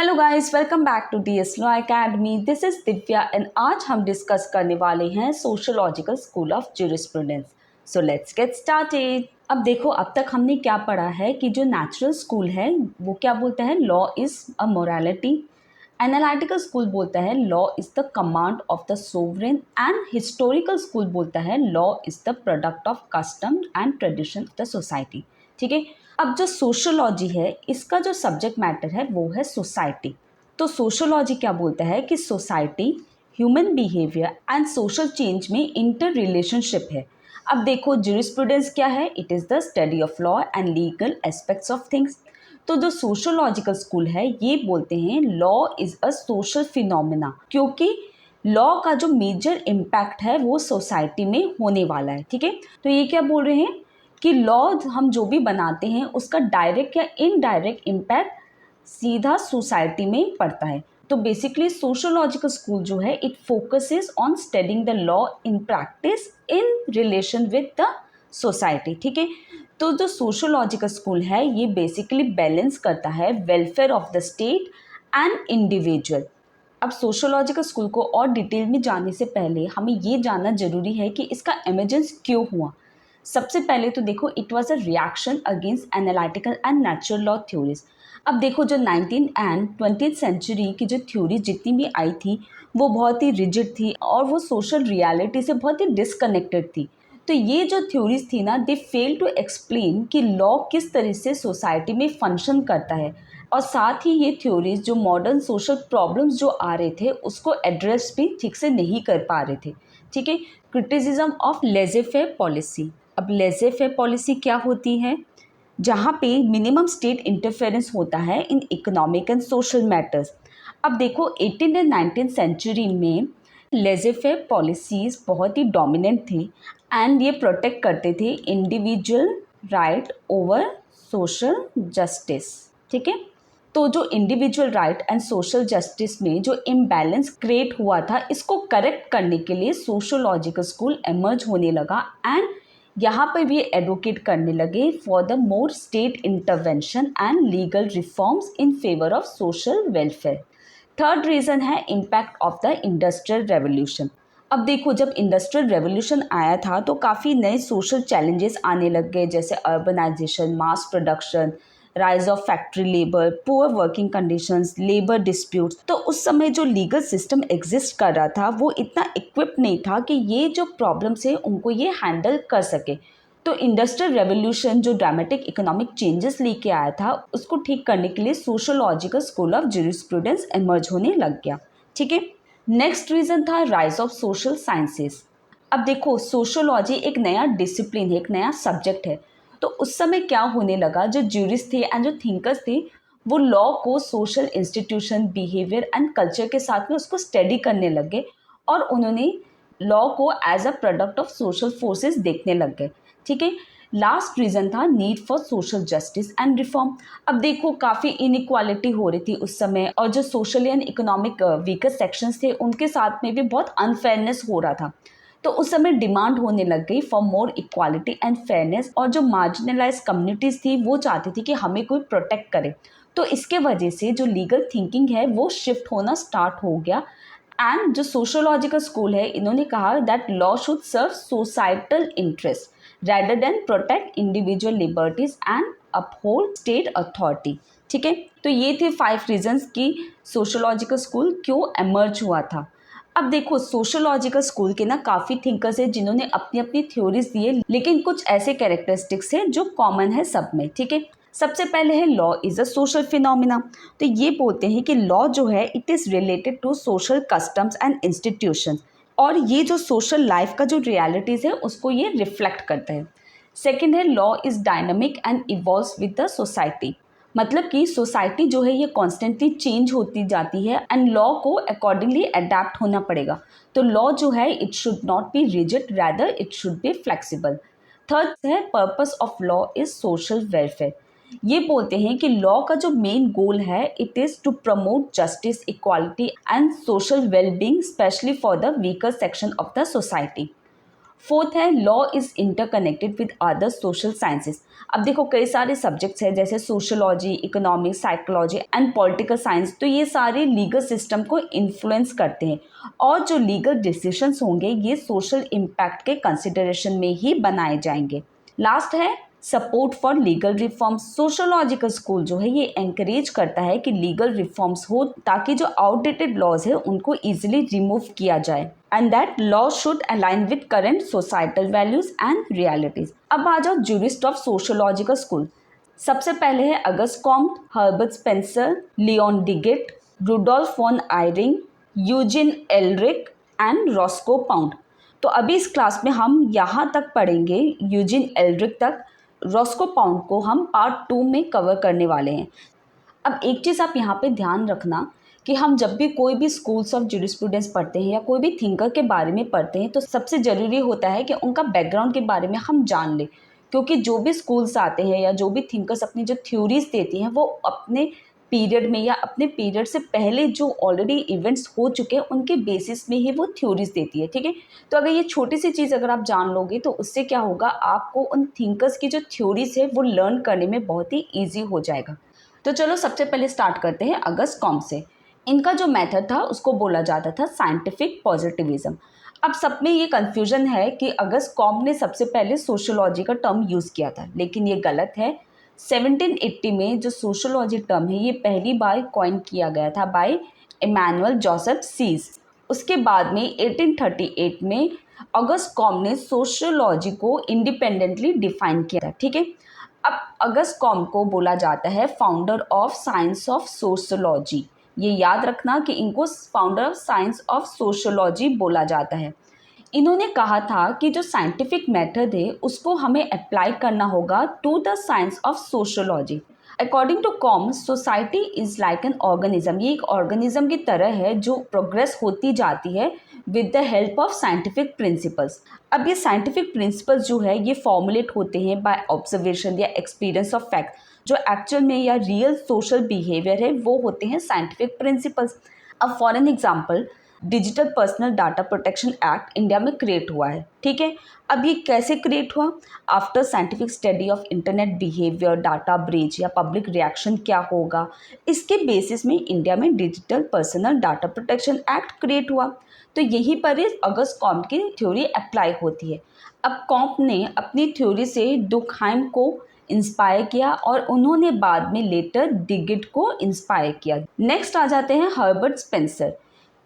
Hello guys, welcome back to DS law academy. This is Divya and आज हम discuss करने वाले हैं sociological school of jurisprudence. So let's get started. अब देखो, अब तक हमने क्या पढ़ा है कि जो नेचुरल स्कूल है वो क्या बोलता है, law is a morality. Analytical school बोलता है law is the command of the sovereign and historical school बोलता है law is the product of custom and tradition of the society. ठीक है। अब जो सोशियोलॉजी है इसका जो सब्जेक्ट मैटर है वो है सोसाइटी। तो सोशियोलॉजी क्या बोलता है कि society, human behaviour and social change में इंटर रिलेशनशिप है। अब देखो, ज्यूरिस्प्रूडेंस क्या है, it is the study of law and legal aspects of things. तो जो सोशियोलॉजिकल स्कूल है ये बोलते हैं law is a social phenomena, क्योंकि लॉ का जो मेजर इम्पैक्ट है वो सोसाइटी में होने वाला है। ठीक है। तो ये क्या बोल रहे हैं कि लॉ हम जो भी बनाते हैं उसका डायरेक्ट या इनडायरेक्ट इम्पैक्ट सीधा सोसाइटी में पड़ता है। तो बेसिकली सोशियोलॉजिकल स्कूल जो है it focuses on studying the law in practice in relation with the society. ठीक है। तो जो सोशियोलॉजिकल स्कूल है ये बेसिकली बैलेंस करता है welfare of the state and individual. अब सोशियोलॉजिकल स्कूल को और डिटेल में जानने से पहले हमें ये जानना जरूरी है कि इसका एमर्जेंस क्यों हुआ। सबसे पहले तो देखो, it was a reaction against analytical and natural law theories. अब देखो, जो 19 एंड 20th सेंचुरी की जो थ्योरी जितनी भी आई थी वो बहुत ही रिजिड थी और वो सोशल रियलिटी से बहुत ही डिसकनेक्टेड थी। तो ये जो थ्योरीज थी ना, दे फेल टू एक्सप्लेन कि लॉ किस तरह से सोसाइटी में फंक्शन करता है। और साथ ही ये थ्योरीज जो मॉडर्न सोशल प्रॉब्लम्स जो आ रहे थे उसको एड्रेस भी ठीक से नहीं कर पा रहे थे। ठीक है। Criticism of laissez faire policy. अब लेज़े फेयर पॉलिसी क्या होती है, जहाँ पे मिनिमम स्टेट इंटरफेरेंस होता है in economic and social matters. अब देखो, 18 एंड 19th सेंचुरी में लेज़े फेयर पॉलिसीज़ बहुत ही डोमिनेंट थी एंड ये प्रोटेक्ट करते थे individual right over social justice. ठीक है। तो जो individual right and social justice में जो इम्बैलेंस क्रिएट हुआ था इसको करेक्ट करने के लिए सोशियोलॉजिकल स्कूल एमर्ज होने लगा एंड यहाँ पर भी एडवोकेट करने लगे for the more state intervention and legal reforms in favour of social welfare. Third reason है impact of the industrial revolution. अब देखो, जब इंडस्ट्रियल रेवोल्यूशन आया था तो काफ़ी नए सोशल चैलेंजेस आने लग गए, जैसे urbanization, mass production, rise of factory labour, poor working conditions, labour disputes. तो उस समय जो लीगल सिस्टम एग्जिस्ट कर रहा था वो इतना इक्विप्ड नहीं था कि ये जो प्रॉब्लम्स है उनको ये हैंडल कर सके। तो इंडस्ट्रियल रेवोल्यूशन जो ड्रामेटिक इकोनॉमिक चेंजेस लेके आया था उसको ठीक करने के लिए sociological school of jurisprudence emerge होने लग गया। ठीक है। नेक्स्ट रीज़न था राइज ऑफ सोशल साइंसेस। अब देखो, सोशियोलॉजी एक नया डिसिप्लिन है, एक नया सब्जेक्ट है। तो उस समय क्या होने लगा, जो ज्यूरिस्ट थे एंड जो थिंकर्स थे वो लॉ को social institution, behaviour and culture के साथ में उसको स्टडी करने लग गए और उन्होंने लॉ को as a product of social forces देखने लग गए। ठीक है। लास्ट रीज़न था need for social justice and reform. अब देखो, काफ़ी इनइक्वालिटी हो रही थी उस समय और जो social and economic weaker sections थे उनके साथ में भी बहुत अनफेयरनेस हो रहा था। तो उस समय डिमांड होने लग गई for more equality and fairness और जो मार्जिनलाइज कम्युनिटीज़ थी वो चाहती थी कि हमें कोई प्रोटेक्ट करे। तो इसके वजह से जो लीगल थिंकिंग है वो शिफ्ट होना स्टार्ट हो गया एंड जो सोशियोलॉजिकल स्कूल है इन्होंने कहा that law should serve societal interest rather than protect individual liberties and uphold state authority। ठीक है। तो ये थे 5 रीजंस कि सोशियोलॉजिकल स्कूल क्यों एमर्ज हुआ था। अब देखो, सोशियोलॉजिकल स्कूल के ना काफ़ी थिंकर्स हैं जिन्होंने अपनी अपनी थ्योरीज दिए, लेकिन कुछ ऐसे कैरेक्टरिस्टिक्स हैं जो कॉमन है सब में। ठीक है। सबसे पहले है law is a social phenomena. तो ये बोलते हैं कि लॉ जो है it is related to social customs and institutions और ये जो सोशल लाइफ का जो रियलिटीज़ है उसको ये रिफ्लेक्ट करता है। सेकेंड है law is dynamic and evolves with the society. मतलब कि सोसाइटी जो है ये कॉन्स्टेंटली चेंज होती जाती है एंड लॉ को अकॉर्डिंगली अडेप्ट होना पड़ेगा। तो लॉ जो है it should not be rigid, rather it should be flexible. Third है purpose of law is social welfare. ये बोलते हैं कि लॉ का जो मेन गोल है it is to promote justice, equality and social wellbeing, specially for the weaker section of the society. Fourth है law is interconnected with other social sciences. अब देखो कई सारे सब्जेक्ट्स हैं जैसे sociology, economics, psychology and political science, तो ये सारे लीगल सिस्टम को इन्फ्लुएंस करते हैं और जो लीगल डिसीजंस होंगे ये सोशल इम्पैक्ट के कंसिडरेशन में ही बनाए जाएंगे। लास्ट है support for legal reforms. Sociological school जो है ये एंकरेज करता है कि लीगल रिफॉर्म्स हो ताकि जो आउटडेटेड लॉज है उनको इजीली रिमूव किया जाए and that law should align with current societal values and realities. अब आ जाओ ज्यूरिस्ट ऑफ सोशोलॉजिकल स्कूल। सबसे पहले है August Comte, Herbert Spencer, Leon Duguit, Rudolf von Ihering, Eugen Ehrlich and Roscoe Pound. तो अभी इस क्लास में हम यहाँ तक पढ़ेंगे यूजिन एल्रिक तक। रॉस्को पाउंड को हम पार्ट 2 में कवर करने वाले हैं। अब एक चीज़ आप यहाँ पे ध्यान रखना कि हम जब भी कोई भी स्कूल्स ऑफ ज्यूरिस्प्रूडेंस पढ़ते हैं या कोई भी थिंकर के बारे में पढ़ते हैं तो सबसे ज़रूरी होता है कि उनका बैकग्राउंड के बारे में हम जान लें, क्योंकि जो भी स्कूल्स आते हैं या जो भी थिंकर्स अपनी जो थ्योरीज देती हैं वो अपने पीरियड में या अपने पीरियड से पहले जो ऑलरेडी इवेंट्स हो चुके हैं उनके बेसिस में ही वो थ्योरीज देती है, ठीक है। तो अगर ये छोटी सी चीज़ अगर आप जान लोगे तो उससे क्या होगा, आपको उन थिंकर्स की जो थ्योरीज है वो लर्न करने में बहुत ही ईजी हो जाएगा। तो चलो सबसे पहले स्टार्ट करते हैं अगस्ट कॉम्ट से। इनका जो मेथड था उसको बोला जाता था साइंटिफिक पॉजिटिविज्म। अब सब में ये कन्फ्यूजन है कि अगस्ट कॉम्ट ने सबसे पहले सोशोलॉजी का टर्म यूज़ किया था, लेकिन ये गलत है। 1780 में जो सोशोलॉजी टर्म है ये पहली बार कॉइन किया गया था बाय इमैनुअल जोसेफ सीज। उसके बाद में 1838 में अगस्ट कॉम्ट ने सोशोलॉजी को इंडिपेंडेंटली डिफाइन किया था, ठीक है। अब अगस्ट कॉम्ट को बोला जाता है founder of science of sociology. ये याद रखना कि इनको founder of science of sociology बोला जाता है। इन्होंने कहा था कि जो साइंटिफिक मेथड है उसको हमें अप्लाई करना होगा to the science of sociology. According to Comte, society is like an organism. ये एक ऑर्गेनिज्म की तरह है जो प्रोग्रेस होती जाती है with the help of scientific principles. अब ये साइंटिफिक प्रिंसिपल्स जो है ये फॉर्मुलेट होते हैं बाय ऑब्जर्वेशन या एक्सपीरियंस ऑफ फैक्ट। जो एक्चुअल में या रियल सोशल बिहेवियर है वो होते हैं साइंटिफिक प्रिंसिपल्स। अब for an example, digital personal data protection act India में क्रिएट हुआ है, ठीक है। अब ये कैसे क्रिएट हुआ? After scientific study of internet behaviour, data breach या पब्लिक रिएक्शन क्या होगा, इसके बेसिस में इंडिया में digital personal data protection act create हुआ। तो यहीं पर इस अगस्ट कॉम्ट की थ्योरी अप्लाई होती है। अब कॉम्ट ने अपनी थ्योरी से डुकहाइम को इंस्पायर किया और उन्होंने बाद में लेटर डिगिट को इंस्पायर किया। नेक्स्ट आ जाते हैं हर्बर्ट स्पेंसर।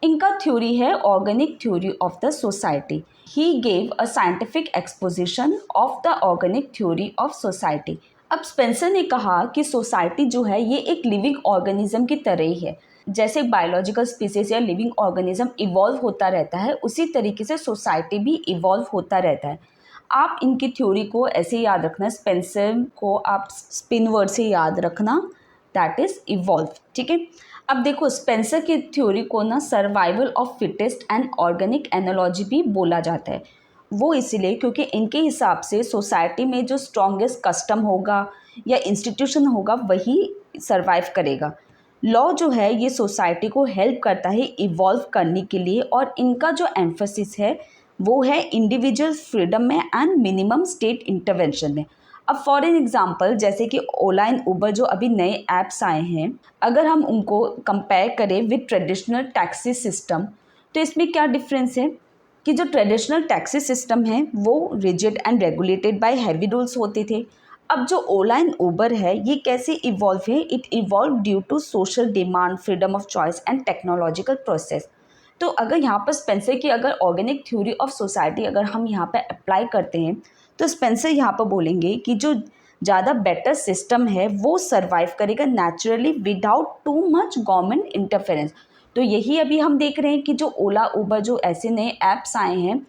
इनका थ्योरी है organic theory of the society. He gave a scientific exposition of the organic theory of society. अब स्पेंसर ने कहा कि सोसाइटी जो है ये एक लिविंग ऑर्गेनिज्म की तरह ही है। जैसे बायोलॉजिकल स्पीसीज या लिविंग ऑर्गेनिज्म इवॉल्व होता रहता है, उसी तरीके से सोसाइटी भी इवॉल्व होता रहता है। आप इनकी थ्योरी को ऐसे याद रखना, स्पेंसर को आप स्पिन वर्ड से याद रखना, दैट इज इवॉल्व, ठीक है। अब देखो स्पेंसर की थ्योरी को ना survival of fittest and organic analogy भी बोला जाता है। वो इसीलिए क्योंकि इनके हिसाब से सोसाइटी में जो स्ट्रॉन्गेस्ट कस्टम होगा या इंस्टीट्यूशन होगा वही सर्वाइव करेगा। लॉ जो है ये सोसाइटी को हेल्प करता है इवॉल्व करने के लिए, और इनका जो एम्फोसिस है वो है इंडिविजुअल फ्रीडम में एंड मिनिमम स्टेट इंटरवेंशन में। अब फॉर एन एग्जांपल जैसे कि ओला एंड उबर जो अभी नए ऐप्स आए हैं, अगर हम उनको कंपेयर करें विद ट्रेडिशनल टैक्सी सिस्टम, तो इसमें क्या डिफरेंस है कि जो ट्रेडिशनल टैक्सी सिस्टम है वो rigid and regulated by heavy rules होते थे। अब जो ओला एंड उबर है ये कैसे इवॉल्व है? It evolve due to social demand, freedom of choice and technological process. तो अगर यहाँ पर स्पेंसर की अगर ऑर्गेनिक थ्योरी ऑफ सोसाइटी अगर हम यहाँ पर अप्लाई करते हैं तो स्पेंसर यहाँ पर बोलेंगे कि जो ज़्यादा बेटर सिस्टम है वो सर्वाइव करेगा naturally without too much government interference. तो यही अभी हम देख रहे हैं कि जो ओला उबर जो ऐसे नए ऐप्स आए हैं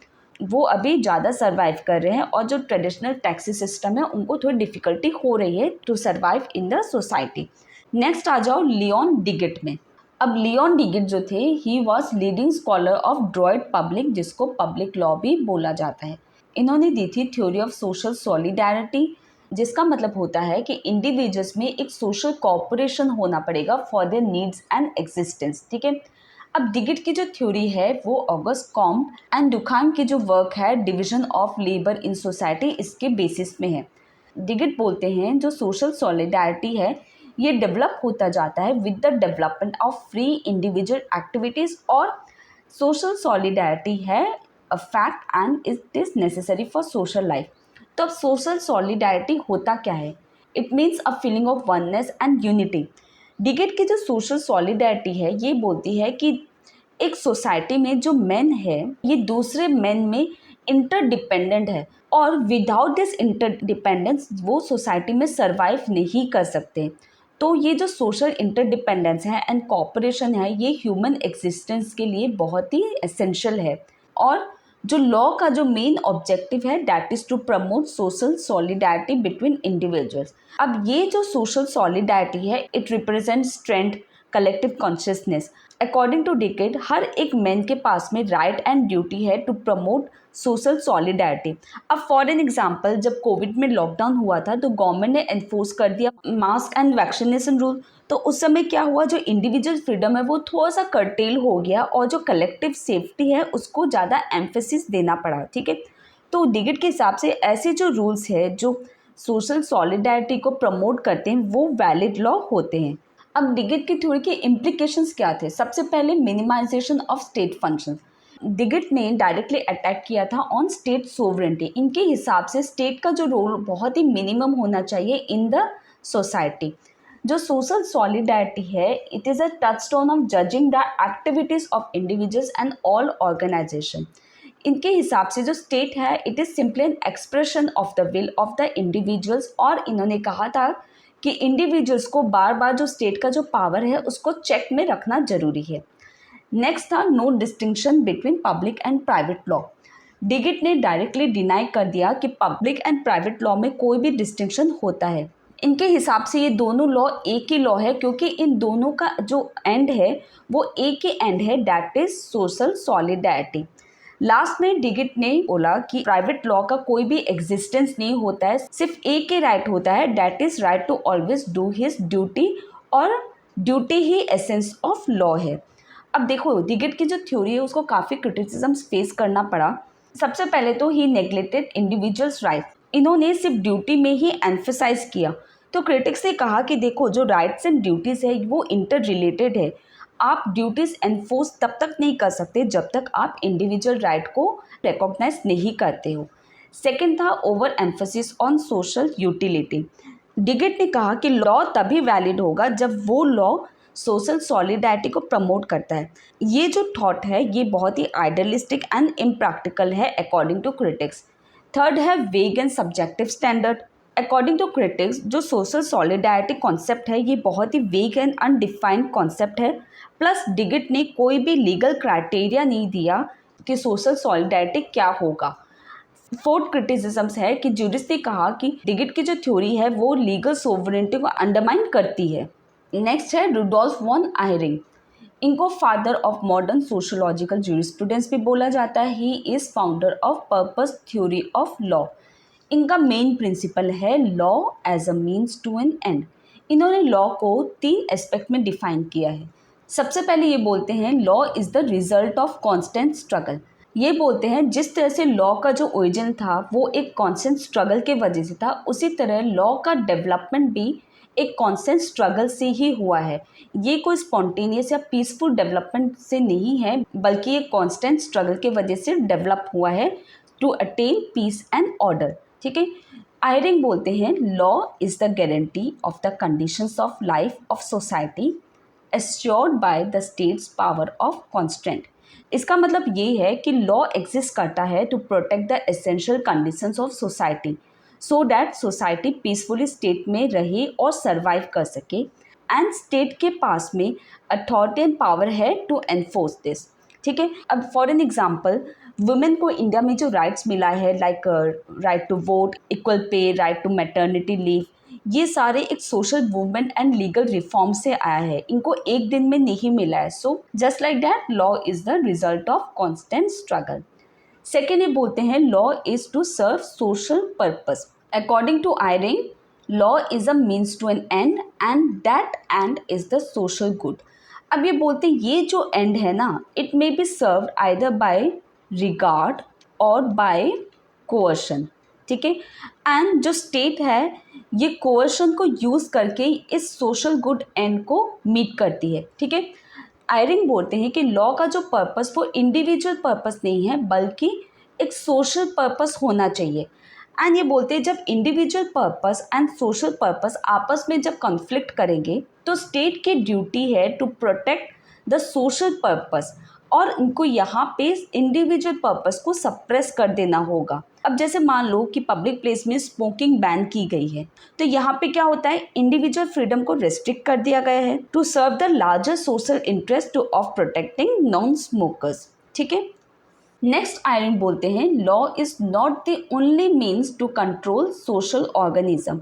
वो अभी ज़्यादा सर्वाइव कर रहे हैं, और जो ट्रेडिशनल टैक्सी सिस्टम है उनको थोड़ी डिफ़िकल्टी हो रही है to survive in the society. Next आ जाओ लियोन डिगिट में। अब लियोन डिगिट जो थे he was leading scholar of droit public, जिसको पब्लिक लॉ भी बोला जाता है। इन्होंने दी थी थ्योरी ऑफ सोशल सॉलिडारिटी, जिसका मतलब होता है कि इंडिविजुअल्स में एक सोशल कॉपरेशन होना पड़ेगा for their needs and existence, ठीक है। अब डिगिट की जो थ्योरी है वो ऑगस्ट कॉम्ब एंड डुखान की जो वर्क है division of labour in society इसके बेसिस में है। डिगिट बोलते हैं जो सोशल सॉलिडारिटी है ये डेवलप होता जाता है with the development of free individual activities और सोशल सॉलिडारिटी है a fact and it is necessary for social life. तो अब सोशल सॉलिडारिटी होता क्या है? It means a feeling of oneness and unity. Duguit की जो सोशल सॉलिडारिटी है ये बोलती है कि एक सोसाइटी में जो मेन है ये दूसरे मेन में इंटरडिपेंडेंट है और विदाउट दिस इंटरडिपेंडेंस वो सोसाइटी में सरवाइव नहीं कर सकते। तो ये जो सोशल इंटरडिपेंडेंस है एंड कॉपरेशन है ये ह्यूमन एग्जिस्टेंस के लिए बहुत ही एसेंशियल है। और जो लॉ का जो मेन ऑब्जेक्टिव है that is to promote social solidarity between individuals. अब ये जो सोशल सॉलिडारिटी है it represent strength collective consciousness. According to Duguit हर एक मैन के पास में राइट एंड ड्यूटी है टू प्रमोट सोशल सॉलिडारिटी। अब फॉर एन एग्जांपल जब कोविड में लॉकडाउन हुआ था तो गवर्नमेंट ने एनफोर्स कर दिया मास्क एंड वैक्सीनेशन रूल। तो उस समय क्या हुआ जो इंडिविजुअल फ्रीडम है वो थोड़ा सा कर्टेल हो गया और जो कलेक्टिव सेफ्टी है उसको ज़्यादा एम्फेसिस देना पड़ा। ठीक है, तो डिगिट के हिसाब से ऐसे जो रूल्स है जो सोशल सॉलिडारिटी को प्रमोट करते हैं वो वैलिड लॉ होते हैं। अब डिगिट की थ्योरी के इम्प्लीकेशंस क्या थे? सबसे पहले minimisation of state functions. Digit ने डायरेक्टली अटैक किया था ऑन स्टेट सोवरेंटी। इनके हिसाब से स्टेट का जो रोल बहुत ही मिनिमम होना चाहिए इन द सोसाइटी। जो सोशल सॉलिडारिटी है it is a touchstone of judging the activities of individuals and all organization. इनके हिसाब से जो स्टेट है it is simply an expression of the will of the individuals. और इन्होंने कहा था कि इंडिविजुअल्स को बार बार जो स्टेट का जो पावर है उसको चेक में रखना जरूरी है। नेक्स्ट था no distinction between public and private law. Duguit ने डायरेक्टली डिनाई कर दिया कि पब्लिक एंड प्राइवेट लॉ में कोई भी डिस्टिंक्शन होता है। इनके हिसाब से ये दोनों लॉ एक ही लॉ है क्योंकि इन दोनों का जो एंड है वो एक ही एंड है that is social solidarity. Last में डिगिट ने बोला कि प्राइवेट लॉ का कोई भी एग्जिस्टेंस नहीं होता है, सिर्फ एक ही राइट होता है that is right to always do his duty और ड्यूटी ही एसेंस ऑफ लॉ है। अब देखो डिगिट की जो थ्योरी है उसको काफ़ी क्रिटिसिज्म फेस करना पड़ा। सबसे पहले तो ही नेग्लेक्टेड इंडिविजुअल्स राइट। इन्होंने सिर्फ ड्यूटी में ही एम्फेसाइज किया। तो क्रिटिक्स ने कहा कि देखो जो राइट्स एंड ड्यूटीज़ है वो इंटर रिलेटेड है। आप ड्यूटीज़ एनफोर्स तब तक नहीं कर सकते जब तक आप इंडिविजुअल राइट को रिकॉग्नाइज नहीं करते हो। सेकेंड था over emphasis on social utility. Duguit ने कहा कि लॉ तभी वैलिड होगा जब वो लॉ सोशल सॉलिडारिटी को प्रमोट करता है। ये जो थॉट है ये बहुत ही आइडियलिस्टिक एंड इम्प्रैक्टिकल है अकॉर्डिंग टू क्रिटिक्स। थर्ड है vague and subjective standard. According to critics जो सोशल सॉलिडारिटी कॉन्सेप्ट है ये बहुत ही वेग एंड अनडिफाइंड कॉन्सेप्ट है। प्लस डिगिट ने कोई भी लीगल क्राइटेरिया नहीं दिया कि सोशल सॉलिडारिटी क्या होगा। फोर्थ क्रिटिसिज्म है कि जूरिस्ट ने कहा कि डिगिट की जो थ्योरी है वो लीगल सोवरेनिटी को अंडरमाइन करती है। नेक्स्ट है रुडोल्फ वॉन आयरिंग। इनको father of modern sociological jurisprudence भी बोला जाता है। He is founder of purpose theory of law. इनका मेन प्रिंसिपल है law as a means to an end. इन्होंने लॉ को 3 एस्पेक्ट में डिफाइन किया है। सबसे पहले ये बोलते हैं law is the result of constant struggle. ये बोलते हैं जिस तरह से लॉ का जो ओरिजिन था वो एक कॉन्स्टेंट स्ट्रगल के वजह से था, उसी तरह लॉ का डेवलपमेंट भी एक कॉन्स्टेंट स्ट्रगल से ही हुआ है। ये कोई स्पॉन्टेनियस या पीसफुल डेवलपमेंट से नहीं है बल्कि ये कॉन्स्टेंट स्ट्रगल के वजह से डेवलप हुआ है to attain peace and order. ठीक है, आयरिंग बोलते हैं law is the guarantee of the conditions of life of society assured by the state's power of constant. इसका मतलब ये है कि लॉ एग्जिस्ट करता है to protect the essential conditions of society so that society peacefully state में रहे और सर्वाइव कर सके एंड स्टेट के पास में अथॉरिटी एंड पावर है टू एनफोर्स दिस। ठीक है, अब फॉर एन एग्जांपल वुमेन को इंडिया में जो राइट्स मिला है like right to vote, equal pay, right to maternity leave, ये सारे एक social movement and legal reform से आया है। इनको एक दिन में नहीं मिला है। So just like that law is the result of constant struggle. Second ये बोलते हैं law is to serve social purpose. According to Ihering law is a means to an end that end is the social good. अब ये बोलते हैं ये जो end है ना, it may be served either by reward और बाय कोअर्शन, ठीक है। एंड जो स्टेट है ये कोअर्शन को यूज़ करके इस सोशल गुड एंड को मीट करती है, ठीक है। आयरिंग बोलते हैं कि लॉ का जो पर्पस वो इंडिविजुअल पर्पस नहीं है बल्कि एक सोशल पर्पस होना चाहिए। एंड ये बोलते हैं जब individual purpose and social purpose आपस में जब कॉन्फ्लिक्ट करेंगे तो स्टेट की ड्यूटी है to protect the social purpose और इनको यहाँ पे इंडिविजुअल पर्पस को सप्रेस कर देना होगा। अब जैसे मान लो कि पब्लिक प्लेस में स्मोकिंग बैन की गई है, तो यहाँ पे क्या होता है, इंडिविजुअल फ्रीडम को रेस्ट्रिक्ट कर दिया गया है to serve the larger social interest to of protecting non smokers, ठीक है। नेक्स्ट आयरन बोलते हैं law is not the only means to control social organism.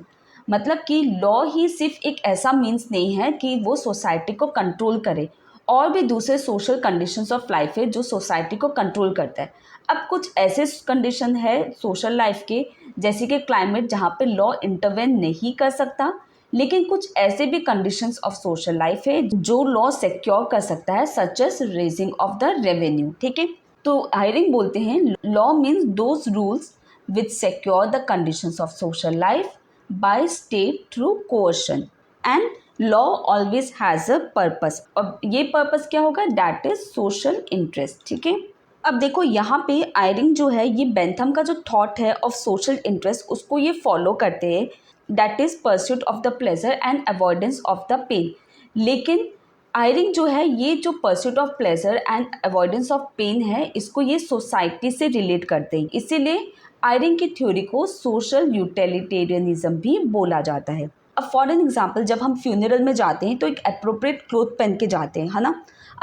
मतलब कि लॉ ही सिर्फ एक ऐसा मीन्स नहीं है कि वो सोसाइटी को कंट्रोल करे, और भी दूसरे सोशल कंडीशंस ऑफ लाइफ है जो सोसाइटी को कंट्रोल करता है। अब कुछ ऐसे कंडीशन है सोशल लाइफ के, जैसे कि क्लाइमेट, जहाँ पे लॉ इंटरवेन नहीं कर सकता, लेकिन कुछ ऐसे भी कंडीशंस ऑफ सोशल लाइफ है जो लॉ सिक्योर कर सकता है, such as raising of the revenue, ठीक है। तो हायरिंग बोलते हैं law means those rules which secure the conditions of social life by state through coercion and law always has a purpose. अब ये पर्पस क्या होगा, दैट इज सोशल इंटरेस्ट, ठीक है। अब देखो यहाँ पे आयरिंग जो है ये बेंथम का जो थॉट है ऑफ सोशल इंटरेस्ट उसको ये फॉलो करते हैं, that is pursuit of the pleasure and avoidance of the pain. लेकिन आयरिंग जो है ये जो pursuit of pleasure and avoidance of pain है इसको ये सोसाइटी से रिलेट करते हैं, इसीलिए आयरिंग की थ्योरी को सोशल यूटिलिटेरियनिज्म भी बोला जाता है। अब फॉर एन एग्जाम्पल जब हम फ्यूनरल में जाते हैं तो एक अप्रोप्रिएट क्लोथ पहन के जाते हैं, है ना।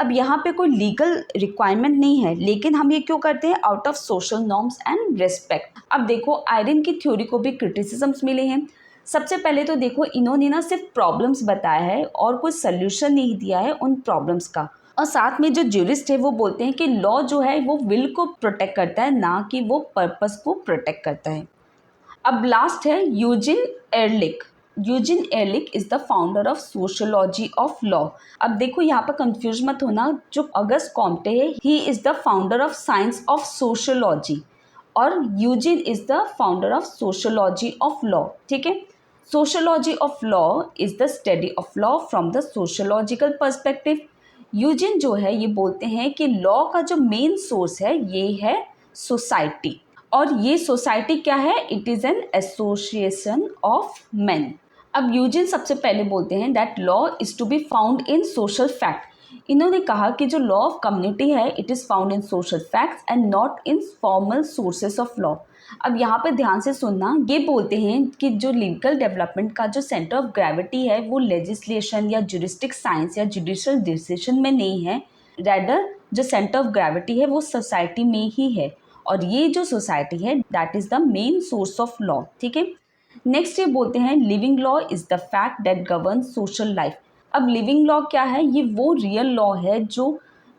अब यहाँ पे कोई लीगल रिक्वायरमेंट नहीं है, लेकिन हम ये क्यों करते हैं, out of social norms and respect. अब देखो आयरन की थ्योरी को भी क्रिटिसिजम्स मिले हैं। सबसे पहले तो देखो इन्होंने ना सिर्फ प्रॉब्लम्स बताया है और कोई सल्यूशन नहीं दिया है उन प्रॉब्लम्स का, और साथ में जो ज्यूरिस्ट है वो बोलते हैं कि लॉ जो है वो विल को प्रोटेक्ट करता है, ना कि वो पर्पस को प्रोटेक्ट करता है। अब लास्ट है Eugen Ehrlich. Eugen Ehrlich is the founder of sociology of law. अब देखो यहाँ पर कंफ्यूज मत होना, जो अगस्त कॉम्टे है he is the founder of science of sociology और Eugen is the founder of sociology of law, ठीक है। Sociology of law is the study of law from the sociological perspective. Eugen जो है ये बोलते हैं कि लॉ का जो मेन सोर्स है ये है सोसाइटी, और ये सोसाइटी क्या है, it is an association of man. अब यूजिन सबसे पहले बोलते हैं that law is to be found in social fact. इन्होंने कहा कि जो लॉ ऑफ कम्युनिटी है it is found in social facts and not in formal sources of law. अब यहाँ पर ध्यान से सुनना, ये बोलते हैं कि जो लीगल डेवलपमेंट का जो सेंटर ऑफ ग्रेविटी है वो लेजिस्लेशन या जुरिस्टिक साइंस या जुडिशियल डिसीजन में नहीं है, रैदर जो सेंटर ऑफ ग्रेविटी है वो सोसाइटी में ही है, और ये जो सोसाइटी है that is the main source of law, ठीक है। नेक्स्ट ये बोलते हैं living law is the fact that govern social life. अब लिविंग लॉ क्या है, ये वो रियल लॉ है जो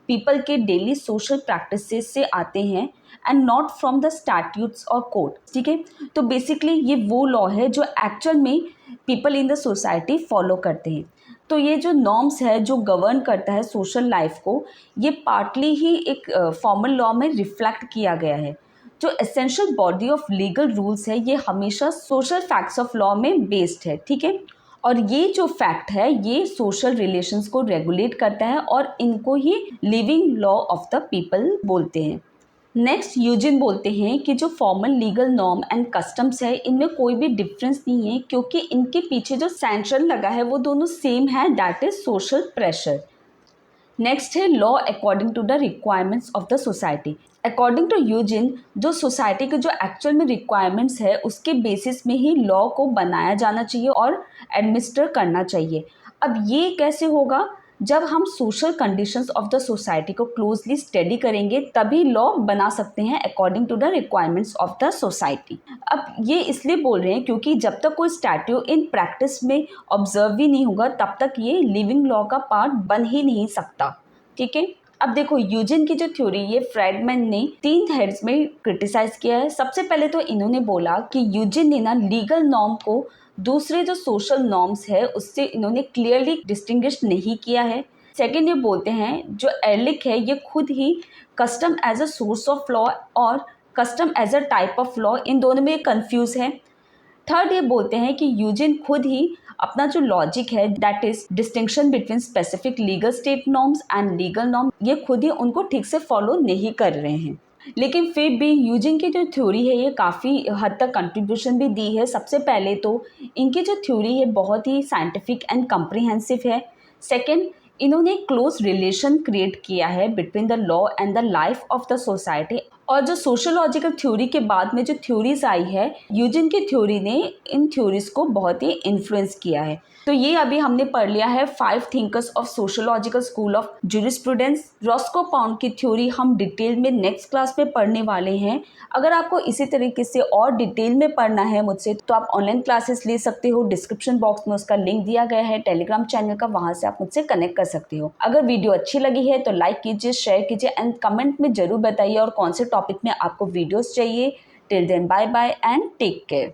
पीपल के डेली सोशल प्रैक्टिसेस से आते हैं and not from the statutes और कोड, ठीक है। तो बेसिकली ये वो लॉ है जो एक्चुअल में people in the society follow करते हैं। तो ये जो नॉर्म्स है जो गवर्न करता है सोशल लाइफ को, ये पार्टली ही एक फॉर्मल लॉ में रिफ्लेक्ट किया गया है। जो essential body of legal rules है ये हमेशा सोशल फैक्ट्स ऑफ लॉ में बेस्ड है, ठीक है। और ये जो फैक्ट है ये सोशल रिलेशंस को रेगुलेट करता है और इनको ही living law of the people बोलते हैं। नेक्स्ट यूजिन बोलते हैं कि जो formal legal norm and customs है इनमें कोई भी डिफरेंस नहीं है, क्योंकि इनके पीछे जो सैंक्शन लगा है वो दोनों सेम है, that is social pressure. Next है law according to the requirements of the society. According to Eugen जो सोसाइटी के जो एक्चुअल में रिक्वायरमेंट्स है उसके बेसिस में ही लॉ को बनाया जाना चाहिए और एडमिनिस्टर करना चाहिए। अब ये कैसे होगा, जब हम social conditions of the society को क्लोजली स्टडी करेंगे तभी लॉ बना सकते हैं according to the requirements of the society. अब ये इसलिए बोल रहे हैं क्योंकि जब तक कोई स्टैट्यू इन प्रैक्टिस में ऑब्जर्व ही नहीं होगा तब तक ये लिविंग लॉ का पार्ट बन ही नहीं सकता, ठीक है। अब देखो यूजिन की जो थ्योरी ये फ्रेडमैन ने 3 हेड्स में क्रिटिसाइज किया है। सबसे पहले तो इन्होंने बोला कि यूजिन ने ना लीगल नॉर्म को दूसरे जो सोशल नॉर्म्स है उससे इन्होंने क्लियरली डिस्टिंग्विश नहीं किया है। सेकेंड ये बोलते हैं जो एरलिख है ये खुद ही custom as a source of law और custom as a type of law, इन दोनों में कंफ्यूज है। थर्ड ये बोलते हैं कि यूजिन खुद ही अपना जो लॉजिक है that is distinction between specific legal state norms and legal norm, ये खुद ही उनको ठीक से फॉलो नहीं कर रहे हैं। लेकिन फिर भी यूजिन की जो थ्योरी है ये काफ़ी हद तक कंट्रीब्यूशन भी दी है। सबसे पहले तो इनकी जो थ्योरी है बहुत ही साइंटिफिक एंड कम्प्रिहेंसिव है। सेकेंड, इन्होंने क्लोज रिलेशन क्रिएट किया है between the law and the life of the society. और जो सोशोलॉजिकल थ्योरी के बाद में जो थ्योरीज आई है, यूजिन की थ्योरी ने इन थ्योरीज को बहुत ही इन्फ्लुएंस किया है। तो ये अभी हमने पढ़ लिया है 5 thinkers of sociological school of jurisprudence. Roscoe pound की थ्योरी हम डिटेल में नेक्स्ट क्लास में पढ़ने वाले हैं। अगर आपको इसी तरीके से और डिटेल में पढ़ना है मुझसे तो आप ऑनलाइन क्लासेस ले सकते हो। डिस्क्रिप्शन बॉक्स में उसका लिंक दिया गया है टेलीग्राम चैनल का, वहाँ से आप मुझसे कनेक्ट कर सकते हो। अगर वीडियो अच्छी लगी है तो लाइक कीजिए, शेयर कीजिए एंड कमेंट में ज़रूर बताइए और कौन से टॉपिक में आपको वीडियोस चाहिए। Till then bye bye and take care.